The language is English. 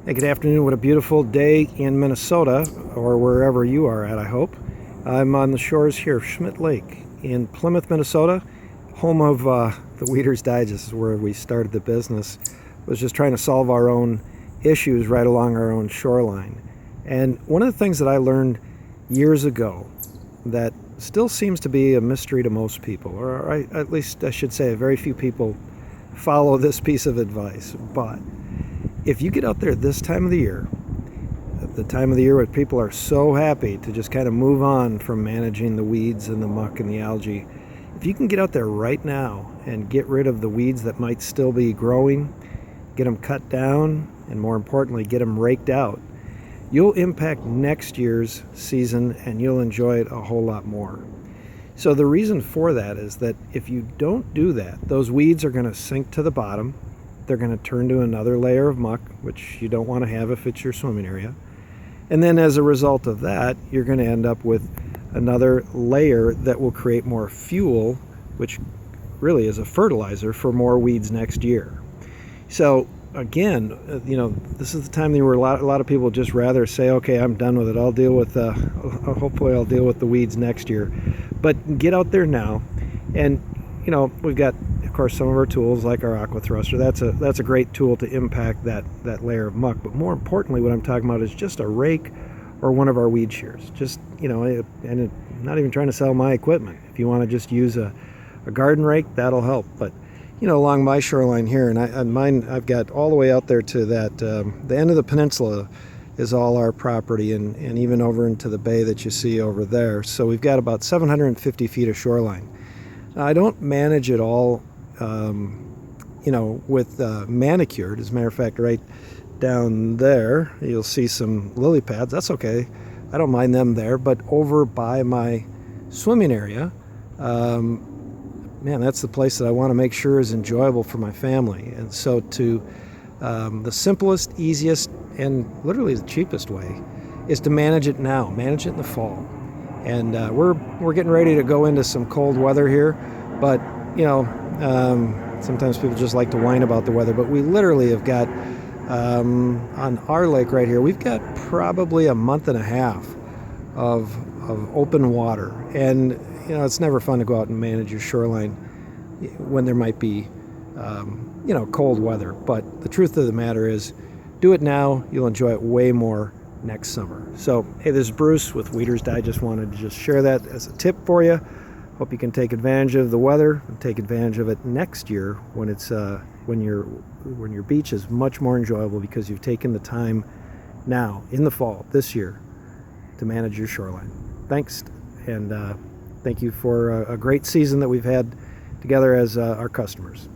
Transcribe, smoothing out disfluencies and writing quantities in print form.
Hey, good afternoon. What a beautiful day in Minnesota, or wherever you are at, I hope. I'm on the shores here of Schmidt Lake in Plymouth, Minnesota, home of the Weeder's Digest, is where we started the business. Was just trying to solve our own issues right along our own shoreline. And one of the things that I learned years ago that still seems to be a mystery to most people, or at least I should say very few people follow this piece of advice, but if you get out there this time of the year, the time of the year where people are so happy to just kind of move on from managing the weeds and the muck and the algae, if you can get out there right now and get rid of the weeds that might still be growing, get them cut down, and more importantly, get them raked out, you'll impact next year's season and you'll enjoy it a whole lot more. So the reason for that is that if you don't do that, those weeds are going to sink to the bottom. They're going to turn to another layer of muck, which you don't want to have if it's your swimming area. And then as a result of that, you're going to end up with another layer that will create more fuel, which really is a fertilizer for more weeds next year. So again, this is the time where a lot of people just rather say, okay, I'm done with it. I'll deal with, hopefully I'll deal with the weeds next year. But get out there now. And, we've got, of course, some of our tools like our aqua thruster. That's a great tool to impact that layer of muck. But more importantly, what I'm talking about is just a rake or one of our weed shears. Just, and I'm not even trying to sell my equipment. If you want to just use a garden rake, that'll help. But along my shoreline here, and mine, I've got all the way out there to that, the end of the peninsula is all our property, and even over into the bay that you see over there. So we've got about 750 feet of shoreline. Now, I don't manage it all, with manicured. As a matter of fact, right down there, you'll see some lily pads. That's okay. I don't mind them there. But over by my swimming area, that's the place that I want to make sure is enjoyable for my family. And so the simplest, easiest, and literally the cheapest way is to manage it now. Manage it in the fall. And we're getting ready to go into some cold weather here, but sometimes people just like to whine about the weather. But we literally have got on our lake right here, we've got probably a month and a half of open water, and it's never fun to go out and manage your shoreline when there might be cold weather. But the truth of the matter is, do it now. You'll enjoy it way more next summer. So, hey, this is Bruce with Weeder's Digest. Wanted to just share that as a tip for you. Hope you can take advantage of the weather and take advantage of it next year when it's when your beach is much more enjoyable because you've taken the time now in the fall this year to manage your shoreline. Thanks, and thank you for a great season that we've had together as our customers.